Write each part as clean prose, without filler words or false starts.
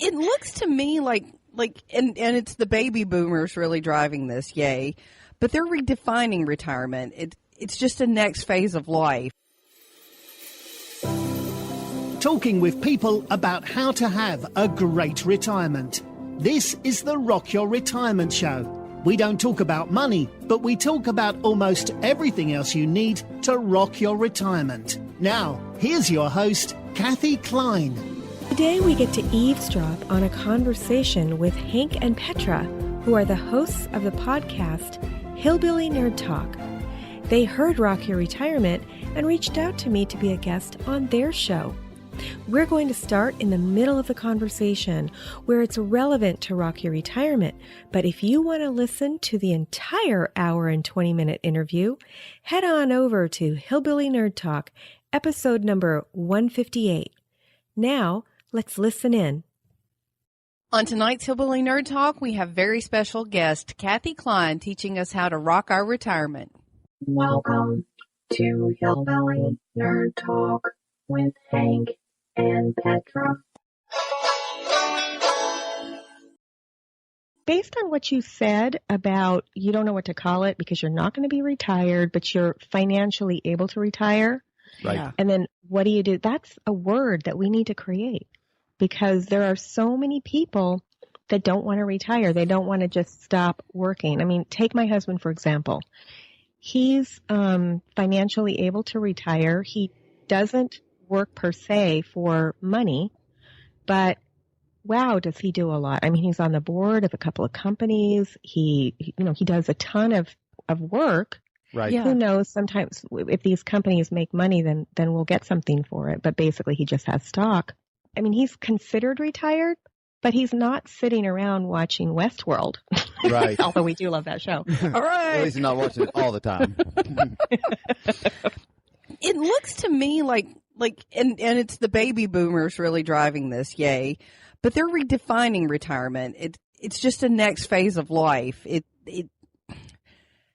It looks to me and it's the baby boomers really driving this, yay. But they're redefining retirement. It's just a next phase of life. Talking with people about how to have a great retirement. This is the Rock Your Retirement Show. We don't talk about money, but we talk about almost everything else you need to rock your retirement. Now, here's your host, Kathy Klein. Today we get to eavesdrop on a conversation with Hank and Petra, who are the hosts of the podcast Hillbilly Nerd Talk. They heard Rock Your Retirement and reached out to me to be a guest on their show. We're going to start in the middle of the conversation where it's relevant to Rock Your Retirement. But if you want to listen to the entire hour and 20-minute interview, head on over to Hillbilly Nerd Talk, episode number 158. Now, let's listen in. On tonight's Hillbilly Nerd Talk, we have very special guest, Kathy Klein, teaching us how to rock our retirement. Welcome to Hillbilly Nerd Talk with Hank and Petra. Based on what you said about you don't know what to call it because you're not going to be retired, but you're financially able to retire. Right. Yeah. And then what do you do? That's a word that we need to create because there are so many people that don't want to retire. They don't want to just stop working. I mean, take my husband, for example. He's financially able to retire. He doesn't work per se for money, but wow, does he do a lot. I mean, he's on the board of a couple of companies. He does a ton of work. Right. Yeah. Who knows? Sometimes if these companies make money, then we'll get something for it. But basically, he just has stock. I mean, he's considered retired, but he's not sitting around watching Westworld. Right. Although we do love that show. All right. At least you're not watching it all the time. It looks to me and it's the baby boomers really driving this, yay. But they're redefining retirement. It's just a next phase of life.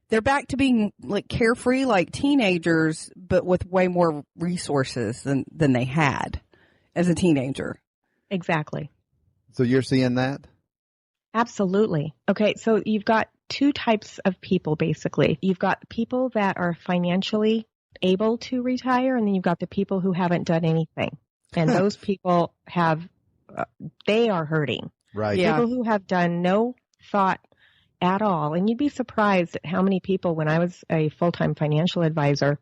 They're back to being like carefree like teenagers, but with way more resources than they had as a teenager. Exactly. So you're seeing that? Absolutely. Okay, so you've got two types of people, basically. You've got people that are financially able to retire, and then you've got the people who haven't done anything. And those people they are hurting. Right. Yeah. People who have done no thought at all. And you'd be surprised at how many people, when I was a full-time financial advisor,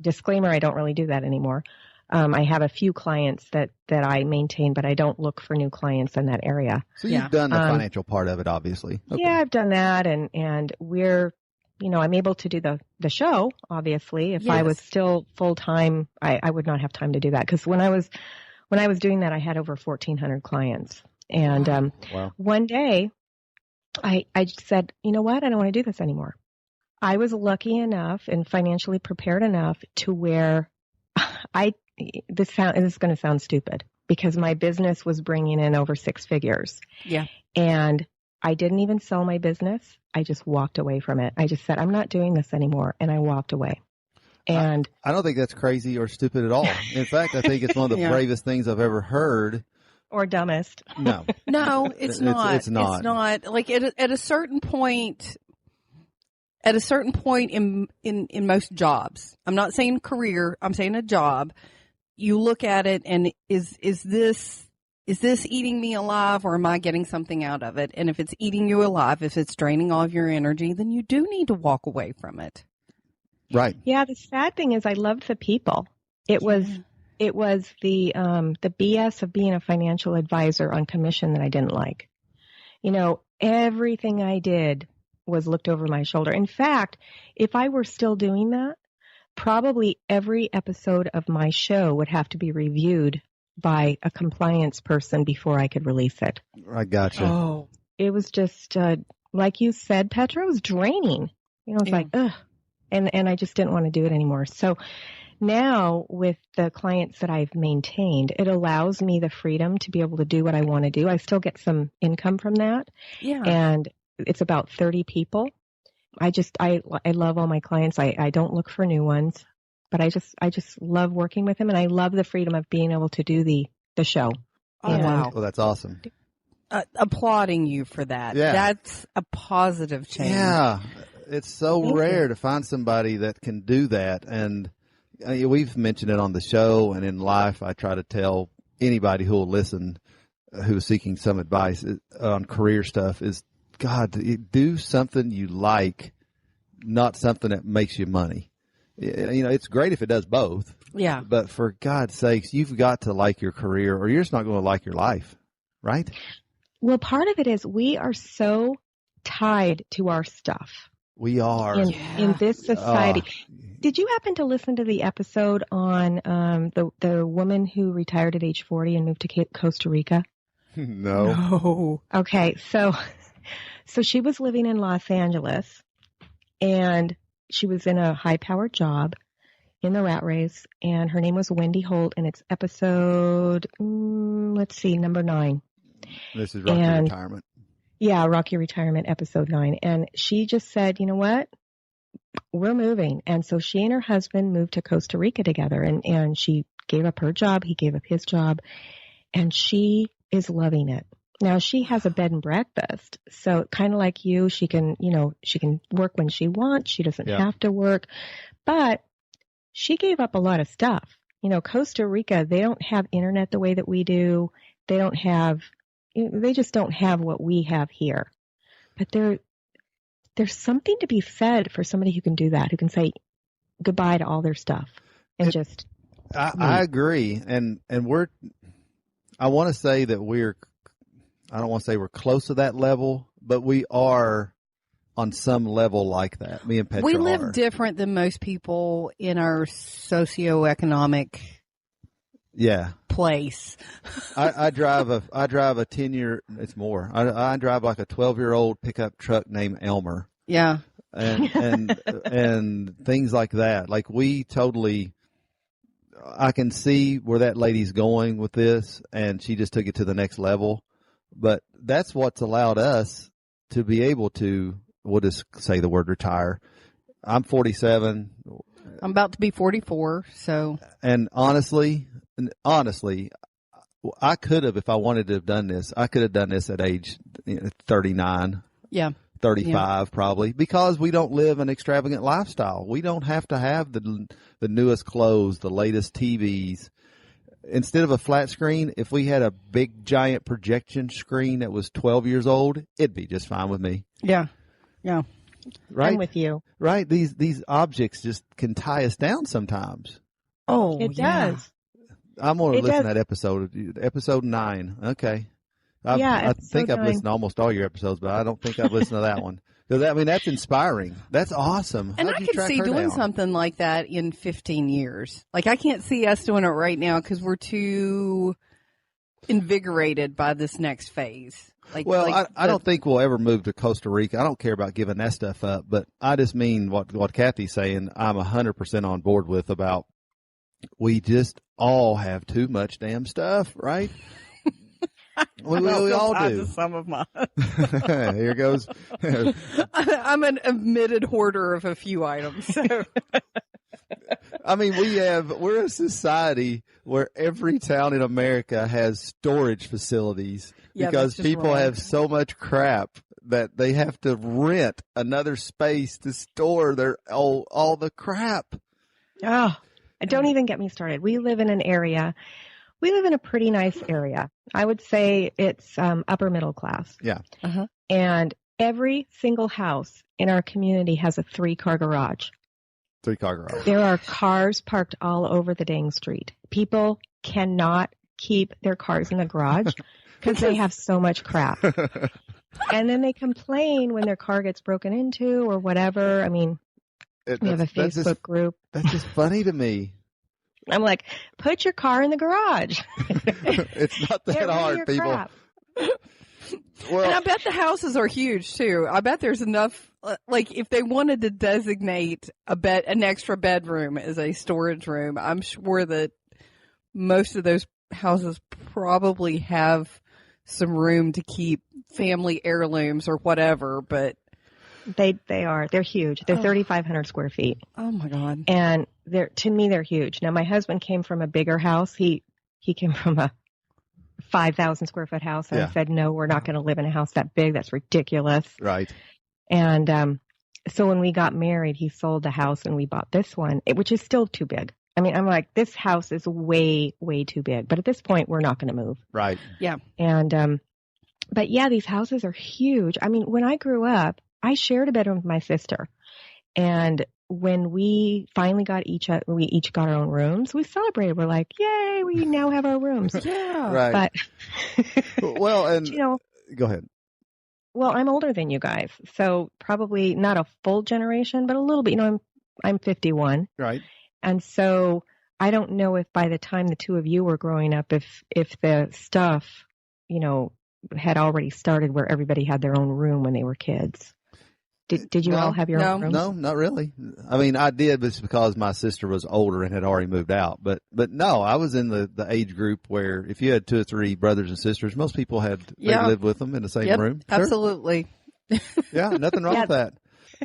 disclaimer, I don't really do that anymore. I have a few clients that I maintain, but I don't look for new clients in that area. So you've done the financial part of it, obviously. Okay. Yeah, I've done that. And we're, I'm able to do the show, obviously. If I was still full-time, I would not have time to do that. Because when I was doing that, I had over 1,400 clients. And Wow. one day, I just said, you know what? I don't want to do this anymore. I was lucky enough and financially prepared enough to where this is going to sound stupid because my business was bringing in over 6 figures. Yeah. And I didn't even sell my business. I just walked away from it. I just said, I'm not doing this anymore. And I walked away. And I don't think that's crazy or stupid at all. In fact, I think it's one of the bravest things I've ever heard. or dumbest. No. No, it's not. It's not. It's not. Like at a certain point, in most jobs, I'm not saying career, I'm saying a job, you look at it and is this eating me alive or am I getting something out of it? And if it's eating you alive, if it's draining all of your energy, then you do need to walk away from it. Right. Yeah, the sad thing is I loved the people. It was the BS of being a financial advisor on commission that I didn't like. Everything I did was looked over my shoulder. In fact, if I were still doing that, probably every episode of my show would have to be reviewed by a compliance person before I could release it. I gotcha. Oh, it was just, like you said, Petra, it was draining. It's like, ugh. And I just didn't want to do it anymore. So now with the clients that I've maintained, it allows me the freedom to be able to do what I want to do. I still get some income from that. Yeah. And it's about 30 people. I love all my clients. I don't look for new ones, but I just love working with them, and I love the freedom of being able to do the show. Oh, wow. Well, that's awesome. applauding you for that. Yeah. That's a positive change. Yeah. It's so rare to find somebody that can do that. And we've mentioned it on the show and in life. I try to tell anybody who will listen, who's seeking some advice on career stuff, is God, do something you like, not something that makes you money. It's great if it does both. Yeah. But for God's sakes, you've got to like your career or you're just not going to like your life, right? Well, part of it is we are so tied to our stuff. We are. In this society. Did you happen to listen to the episode on the woman who retired at age 40 and moved to Costa Rica? No. Okay, so she was living in Los Angeles, and she was in a high-powered job in the rat race, and her name was Wendy Holt, and it's episode, number 9. This is Rocky Retirement. Yeah, Rocky Retirement, episode 9. And she just said, you know what? We're moving. And so she and her husband moved to Costa Rica together, and she gave up her job. He gave up his job, and she is loving it. Now, she has a bed and breakfast. So kind of like you, she can work when she wants. She doesn't have to work. But she gave up a lot of stuff. Costa Rica, they don't have internet the way that we do. They just don't have what we have here. But there's something to be said for somebody who can do that, who can say goodbye to all their stuff and I agree. And I want to say that I don't want to say we're close to that level, but we are on some level like that. Me and Petra We live different than most people in our socioeconomic place. I drive a 10-year, it's more. I drive like a 12-year-old pickup truck named Elmer. Yeah. And things like that. Like I can see where that lady's going with this, and she just took it to the next level. But that's what's allowed us to be able to, we'll just say the word retire. I'm 47. I'm about to be 44, so. And honestly, I could have, if I wanted to have done this, I could have done this at age 39. Yeah. 35 probably, because we don't live an extravagant lifestyle. We don't have to have the newest clothes, the latest TVs. Instead of a flat screen, if we had a big giant projection screen that was 12 years old, it'd be just fine with me. Yeah. Yeah. Right? I'm with you. Right? These objects just can tie us down sometimes. Oh, it does. I'm going to listen to that episode 9. Okay. I think I've listened to almost all your episodes, but I don't think I've listened to that one. Because, that's inspiring. That's awesome. And I could see doing something like that in 15 years. Like, I can't see us doing it right now because we're too invigorated by this next phase. I don't think we'll ever move to Costa Rica. I don't care about giving that stuff up, but I just mean what Kathy's saying. I'm 100% on board with about we just all have too much damn stuff, right? We all do. Some of mine. Here goes. I'm an admitted hoarder of a few items. So. I mean, we're a society where every town in America has storage facilities because people have so much crap that they have to rent another space to store their all the crap. Oh, don't even get me started. We live in a pretty nice area. I would say it's upper middle class. Yeah. Uh-huh. And every single house in our community has a 3-car garage. 3-car garage. There are cars parked all over the dang street. People cannot keep their cars in the garage because they have so much crap. And then they complain when their car gets broken into or whatever. I mean, we have a Facebook group. That's just funny to me. I'm like, put your car in the garage. It's not that hard, people. Well, and I bet the houses are huge too. I bet there's enough. Like, if they wanted to designate an extra bedroom as a storage room, I'm sure that most of those houses probably have some room to keep family heirlooms or whatever. But they're huge. They're 3,500 square feet. Oh my God. And to me, they're huge. Now, my husband came from a bigger house. He came from a 5,000 square foot house. And Yeah. I said, no, we're not going to live in a house that big. That's ridiculous. Right. And so when we got married, he sold the house and we bought this one, which is still too big. I mean, I'm like, this house is way, way too big. But at this point, we're not going to move. Right. Yeah. And, but yeah, these houses are huge. I mean, when I grew up, I shared a bedroom with my sister. And when we finally we each got our own rooms, we celebrated. We're like, yay, we now have our rooms. Yeah. Right. But, Well, and go ahead. Well, I'm older than you guys. So probably not a full generation, but a little bit. You know, I'm 51. Right. And so I don't know if by the time the two of you were growing up, if the stuff, you know, had already started where everybody had their own room when they were kids. Did you all have your own rooms? No, not really. I mean, I did, but it's because my sister was older and had already moved out. But no, I was in the age group where if you had 2 or 3 brothers and sisters, most people they lived with them in the same room. Sure. Absolutely. Yeah, nothing wrong with that.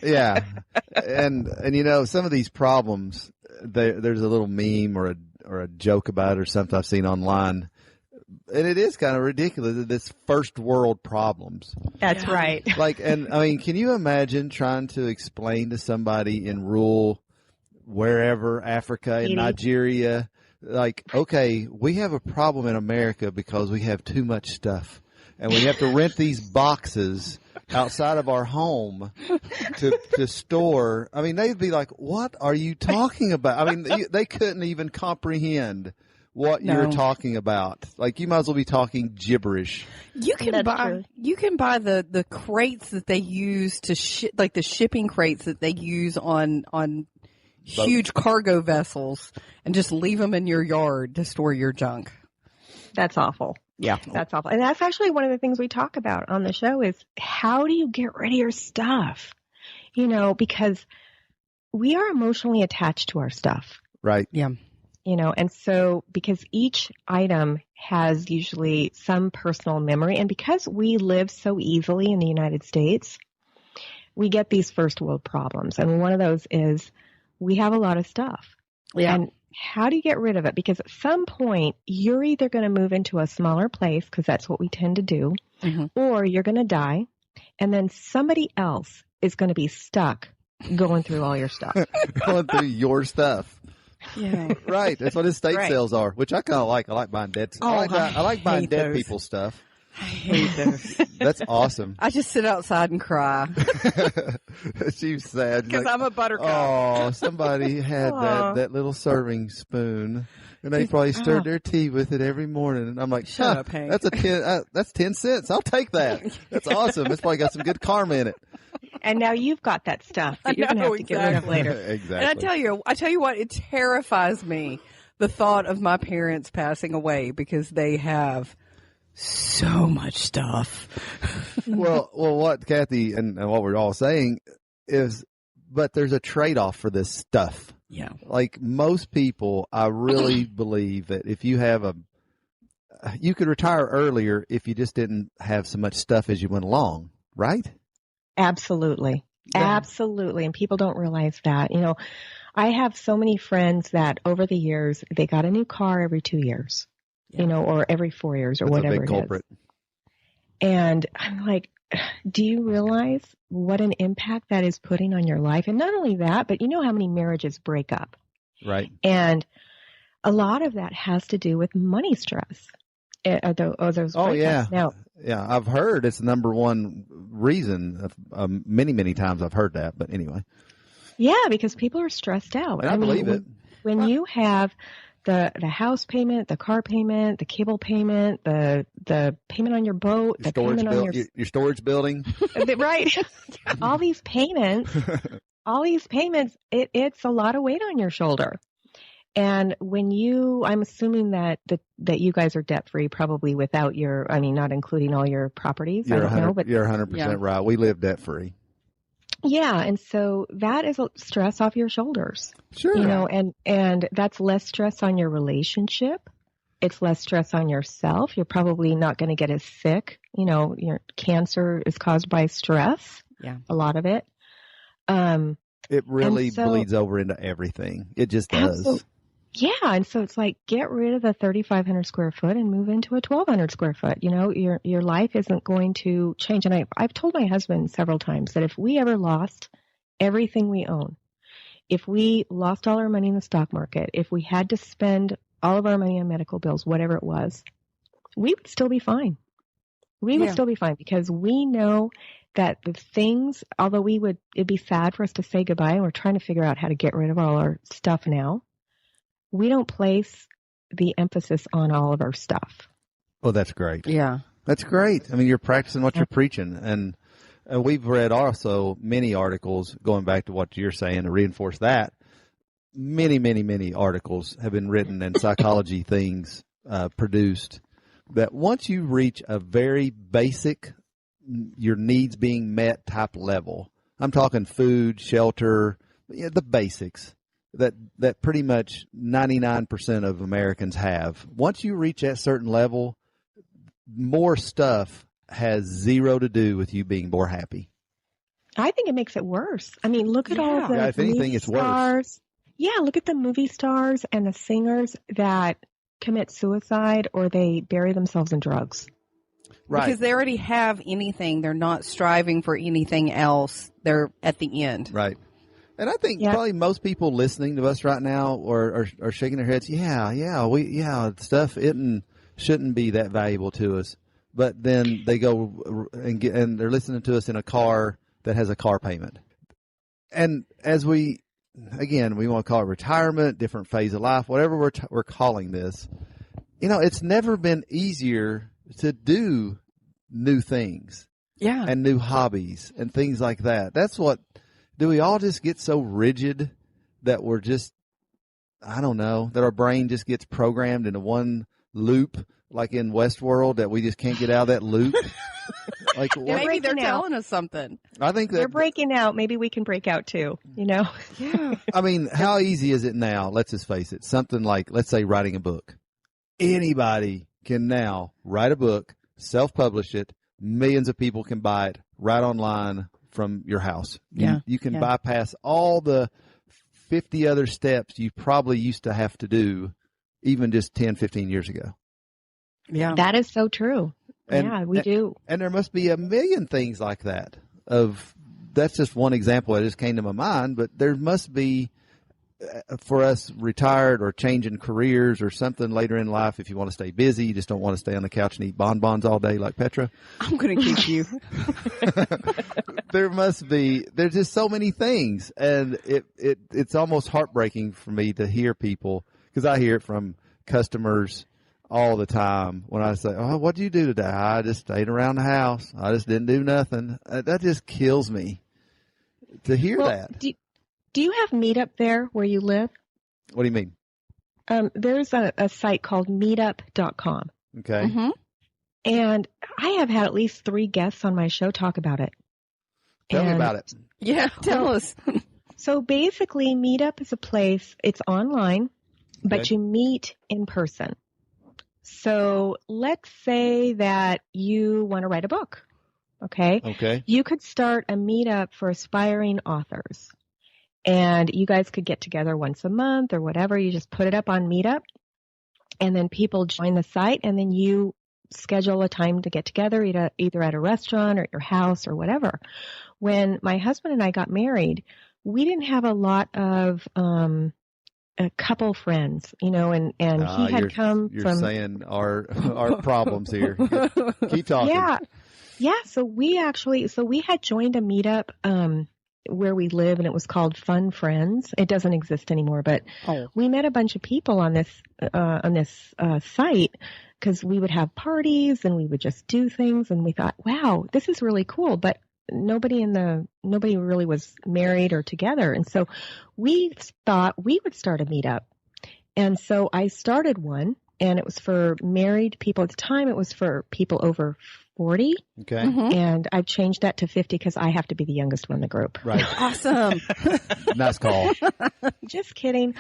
Yeah, and you know, some of these problems, there's a little meme or a joke about it or something I've seen online. And it is kind of ridiculous, this first world problems. That's right. Like, and I mean, can you imagine trying to explain to somebody in rural, wherever, Africa, in Nigeria, like, okay, we have a problem in America because we have too much stuff. And we have to rent these boxes outside of our home to store. I mean, they'd be like, what are you talking about? I mean, they couldn't even comprehend what you're talking about. Like, you might as well be talking gibberish. You can buy the crates that they use to like the shipping crates that they use on huge cargo vessels, and just leave them in your yard to store your junk. That's awful. Yeah. That's awful. And that's actually one of the things we talk about on the show is how do you get rid of your stuff? You know, because we are emotionally attached to our stuff. Right. Yeah. You know, and so because each item has usually some personal memory, and because we live so easily in the United States, we get these first world problems. And one of those is we have a lot of stuff. Yeah. And how do you get rid of it? Because at some point, you're either going to move into a smaller place, because that's what we tend to do, or you're going to die, and then somebody else is going to be stuck going through all your stuff. Going through your stuff. Yeah. Right. That's what estate sales are, which I kind of like. I like buying dead stuff. I like buying dead people's stuff. I hate those. That's awesome. I just sit outside and cry. She's sad. Because I'm a buttercup. Oh, somebody had that little serving spoon, and they probably stirred their tea with it every morning. And I'm like, shut up, Hank. That's 10 cents. I'll take that. That's awesome. It's probably got some good karma in it. And now you've got that stuff that you're going to have to get rid of later. Exactly. And I tell you what, it terrifies me, the thought of my parents passing away, because they have so much stuff. Well, what Kathy and what we're all saying is, but there's a trade-off for this stuff. Yeah. Like most people, I really believe that if you have you could retire earlier if you just didn't have so much stuff as you went along, right? Absolutely. Yeah. Absolutely. And people don't realize that. You know, I have so many friends that over the years, they got a new car every 2 years, you know, or every 4 years or That's whatever a big culprit. it is. And I'm like, do you realize what an impact that is putting on your life? And not only that, but you know how many marriages break up. Right. And a lot of that has to do with money stress. Those yeah. Now, yeah, I've heard it's the number one reason. Many, many times I've heard that. But anyway. Yeah, because people are stressed out. And I believe it. When you have the house payment, the car payment, the cable payment, the payment on your boat, the payment on your storage building. Right. all these payments, it's a lot of weight on your shoulder. And when I'm assuming that you guys are debt free, probably without not including all your properties. You're I don't know, but you're 100% right. We live debt free. Yeah, and so that is a stress off your shoulders. Sure. You know, and that's less stress on your relationship. It's less stress on yourself. You're probably not going to get as sick. You know, your cancer is caused by stress. Yeah. A lot of it. It really bleeds over into everything. It just does. Yeah, and so it's like, get rid of the 3,500 square foot and move into a 1,200 square foot. You know, your life isn't going to change. And I've told my husband several times that if we ever lost everything we own, if we lost all our money in the stock market, if we had to spend all of our money on medical bills, whatever it was, we would still be fine. We would still be fine because we know that the things, although it'd be sad for us to say goodbye, and we're trying to figure out how to get rid of all our stuff now. We don't place the emphasis on all of our stuff. Well, that's great. Yeah. That's great. I mean, you're practicing what you're preaching. And we've read also many articles, going back to what you're saying, to reinforce that. Many, many, many articles have been written and psychology things produced that once you reach a very basic, your needs being met type level, I'm talking food, shelter, the basics. That pretty much 99% of Americans have. Once you reach that certain level, more stuff has zero to do with you being more happy. I think it makes it worse. I mean, look at all the if anything, it's stars. Worse. Yeah, look at the movie stars and the singers that commit suicide or they bury themselves in drugs. Right. Because they already have anything. They're not striving for anything else. They're at the end. Right. And I think probably most people listening to us right now are shaking their heads. Stuff shouldn't be that valuable to us. But then they go and they're listening to us in a car that has a car payment. And as we want to call it retirement, different phase of life, whatever we're calling this. You know, it's never been easier to do new things. Yeah. And new hobbies and things like that. That's what. Do we all just get so rigid that we're just, I don't know, that our brain just gets programmed into one loop, like in Westworld, that we just can't get out of that loop? Like maybe they're telling us something. I think they're breaking out. Maybe we can break out too, you know? Yeah. I mean, how easy is it now? Let's just face it. Something like, let's say, writing a book. Anybody can now write a book, self-publish it. Millions of people can buy it right online from your house. You can bypass all the 50 other steps you probably used to have to do even just 10, 15 years ago. Yeah. That is so true. We do. And there must be a million things like that. That's just one example that just came to my mind, but there must be, for us retired or changing careers or something later in life, if you want to stay busy, you just don't want to stay on the couch and eat bonbons all day like Petra. I'm going to keep you. There's just so many things. And it's almost heartbreaking for me to hear people, because I hear it from customers all the time when I say, "Oh, what did you do today?" "I just stayed around the house. I just didn't do nothing." That just kills me to hear that. Do you have Meetup there where you live? What do you mean? There's a site called Meetup.com. Okay. Mm-hmm. And I have had at least 3 guests on my show talk about it. Tell me about it. Yeah, tell us. So basically, Meetup is a place, it's online, but you meet in person. So let's say that you want to write a book. Okay. You could start a Meetup for aspiring authors. And you guys could get together once a month or whatever. You just put it up on Meetup, and then people join the site, and then you schedule a time to get together, either at a restaurant or at your house or whatever. When my husband and I got married, we didn't have a lot of a couple friends, you know, and he had come from. You're saying our problems here. Keep talking. Yeah. So we had joined a Meetup where we live, and it was called Fun Friends. It doesn't exist anymore, but we met a bunch of people on this site because we would have parties and we would just do things, and we thought, wow, this is really cool. But nobody really was married or together, and so we thought we would start a Meetup. And so I started one, and it was for married people. At the time, it was for people over 40. Okay. Mm-hmm. And I've changed that to 50 because I have to be the youngest one in the group. Right. Awesome. Nice call. Just kidding.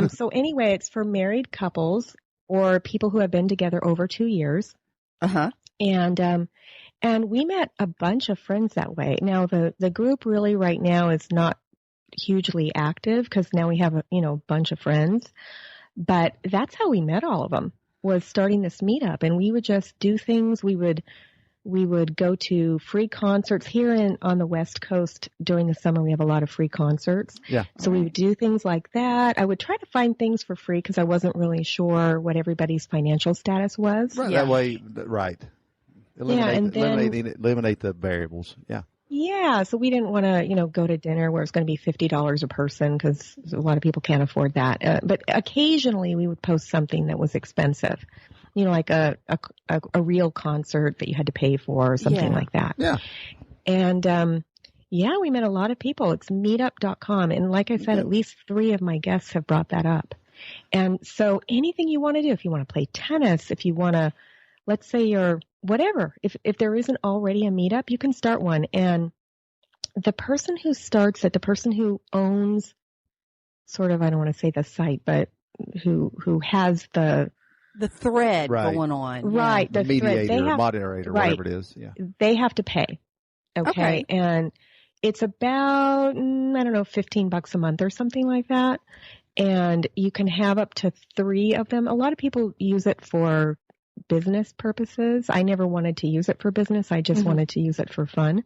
So anyway, it's for married couples or people who have been together over 2 years. Uh-huh. And we met a bunch of friends that way. Now, the group really right now is not hugely active because now we have a bunch of friends. But that's how we met all of them, was starting this meetup. And we would just do things. We would go to free concerts here on the West Coast. During the summer, we have a lot of free concerts. Yeah. So we would do things like that. I would try to find things for free because I wasn't really sure what everybody's financial status was. Right. That way, right. Eliminate the variables. Yeah. Yeah, so we didn't want to, go to dinner where it's going to be $50 a person because a lot of people can't afford that. But occasionally we would post something that was expensive, like a real concert that you had to pay for or something like that. Yeah. And, we met a lot of people. It's Meetup.com. And like I said, at least 3 of my guests have brought that up. And so anything you want to do, if you want to play tennis, if you want to, let's say you're whatever, if there isn't already a meetup, you can start one. And the person who starts it, the person who owns sort of, I don't want to say the site, but who has the thread going on. Right. The mediator, moderator, whatever it is. Yeah. They have to pay. Okay. And it's about, $15 a month or something like that. And you can have up to 3 of them. A lot of people use it for business purposes. I never wanted to use it for business. I just wanted to use it for fun.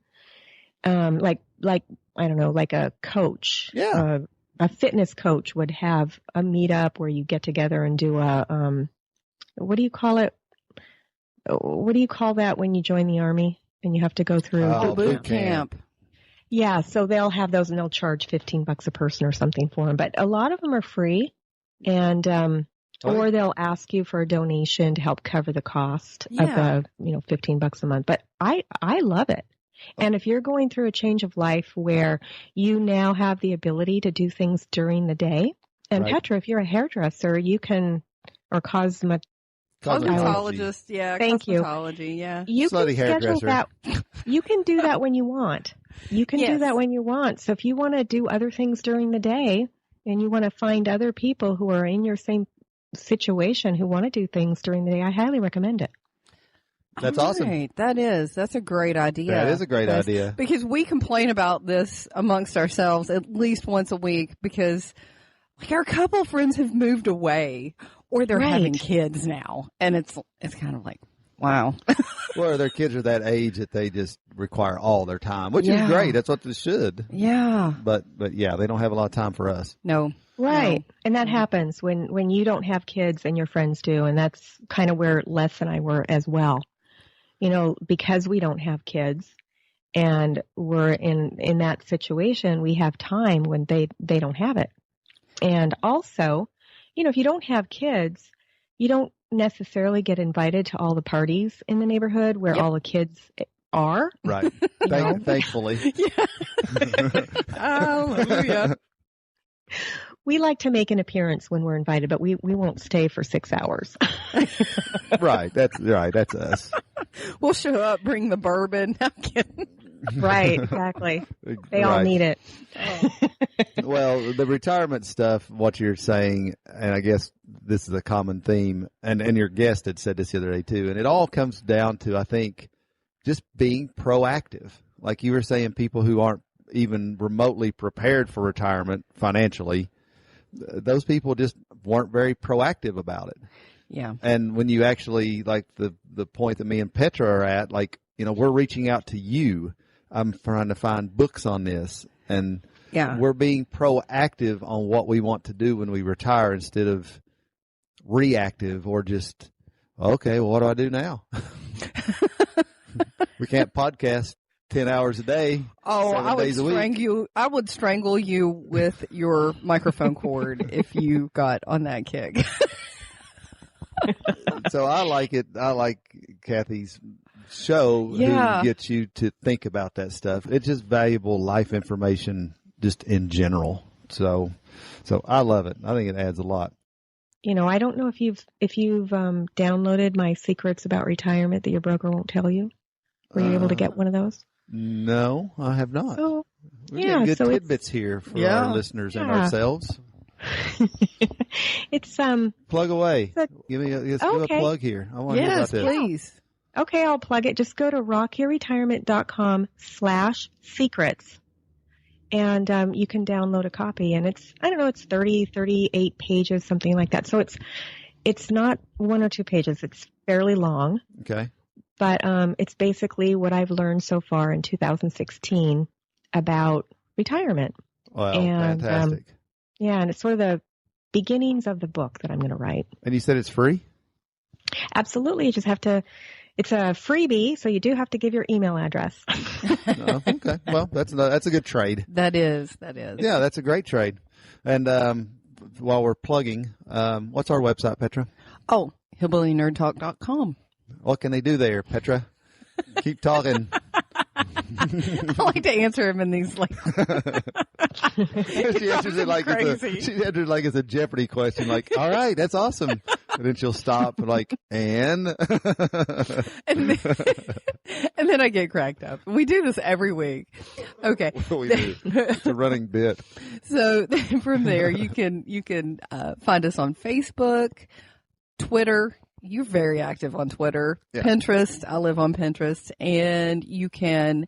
Like I don't know, like a coach. Yeah. A fitness coach would have a meetup where you get together and do a what do you call it? What do you call that when you join the Army and you have to go through the boot camp? Yeah, so they'll have those and they'll charge $15 a person or something for them. But a lot of them are free, and or they'll ask you for a donation to help cover the cost of the $15 a month. But I love it. And if you're going through a change of life where you now have the ability to do things during the day, and Petra, if you're a hairdresser, you can, or cosmetologist, thank cosmetology, yeah. You can schedule that. You can do that when you want. You can do that when you want. So if you want to do other things during the day and you want to find other people who are in your same situation who want to do things during the day, I highly recommend it. That's awesome. That's a great idea. That is a great idea. Because we complain about this amongst ourselves at least once a week because our couple friends have moved away or they're having kids now. And it's kind of like, wow. Well, their kids are that age that they just require all their time, which is great. That's what they should. Yeah. But yeah, they don't have a lot of time for us. No. Right. No. And that happens when you don't have kids and your friends do. And that's kind of where Les and I were as well. Because we don't have kids and we're in that situation, we have time when they don't have it. And also, if you don't have kids, you don't necessarily get invited to all the parties in the neighborhood where all the kids are. Right. Thankfully. Hallelujah. We like to make an appearance when we're invited, but we won't stay for 6 hours. Right. That's us. We'll show up, bring the bourbon. I'm kidding. Right, exactly. They all need it. Well, the retirement stuff, what you're saying, and I guess this is a common theme, and your guest had said this the other day too, and it all comes down to, I think, just being proactive. Like you were saying, people who aren't even remotely prepared for retirement financially, those people just weren't very proactive about it. Yeah. And when you actually, like the point that me and Petra are at, we're reaching out to you. I'm trying to find books on this, and we're being proactive on what we want to do when we retire instead of reactive or just, okay, well, what do I do now? We can't podcast 10 hours a day. Oh, I would strangle you with your microphone cord if you got on that kick. So I like it. I like Kathy's show who gets you to think about that stuff. It's just valuable life information just in general. So I love it. I think it adds a lot. I don't know if you've downloaded my secrets about retirement that your broker won't tell you. Were you able to get one of those? No, I have not. So, We're getting good tidbits here for our listeners and ourselves. It's plug away. Give a plug here. I want to hear about this. Please. Okay, I'll plug it. Just go to rockyourretirement.com/secrets. and you can download a copy. And it's 30, 38 pages, something like that. So it's not 1 or 2 pages. It's fairly long. Okay. But it's basically what I've learned so far in 2016 about retirement. Wow, and, fantastic. And it's sort of the beginnings of the book that I'm going to write. And you said it's free? Absolutely. You just have to, it's a freebie, so you do have to give your email address. Oh, okay. Well, that's a good trade. That is. Yeah, that's a great trade. And while we're plugging, what's our website, Petra? Oh, hillbillynerdtalk.com. What can they do there, Petra? Keep talking. I like to answer him in these like. She answers it like it's a Jeopardy question. Like, all right, that's awesome. And then she'll stop, like, and then I get cracked up. We do this every week. Okay, we do. It's a running bit. So from there, you can find us on Facebook, Twitter. You're very active on Twitter, yeah. Pinterest. I live on Pinterest, and you can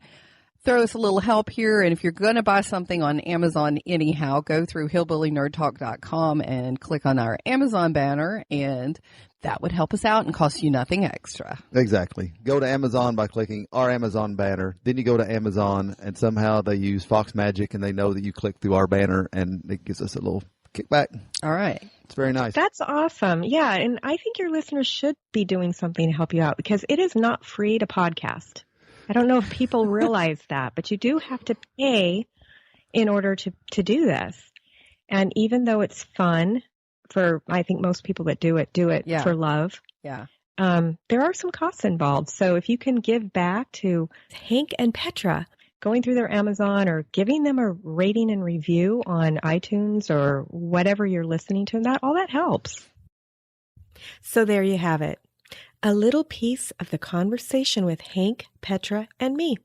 throw us a little help here. And if you're going to buy something on Amazon anyhow, go through hillbillynerdtalk.com and click on our Amazon banner, and that would help us out and cost you nothing extra. Exactly. Go to Amazon by clicking our Amazon banner. Then you go to Amazon, and somehow they use Fox Magic, and they know that you click through our banner, and it gives us a little kickback. All right. It's very nice. That's awesome. Yeah, and I think your listeners should be doing something to help you out, because it is not free to podcast. I don't know if people realize that, but you do have to pay in order to do this. And even though it's fun for, I think most people that do it yeah. for love. Yeah. There are some costs involved. So if you can give back to Hank and Petra, going through their Amazon or giving them a rating and review on iTunes or whatever you're listening to, all that helps. So there you have it. A little piece of the conversation with Hank, Petra, and me.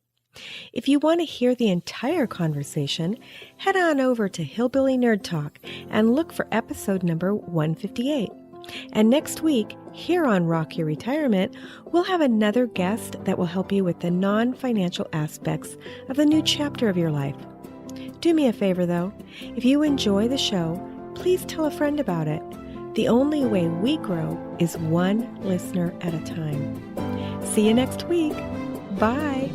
If you want to hear the entire conversation, head on over to Hillbilly Nerd Talk and look for episode number 158. And next week, here on Rock Your Retirement, we'll have another guest that will help you with the non-financial aspects of the new chapter of your life. Do me a favor, though. If you enjoy the show, please tell a friend about it. The only way we grow is one listener at a time. See you next week. Bye.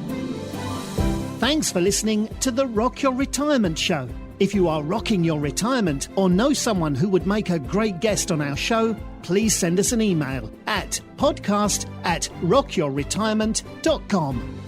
Thanks for listening to the Rock Your Retirement Show. If you are rocking your retirement or know someone who would make a great guest on our show, please send us an email at podcast@rockyourretirement.com.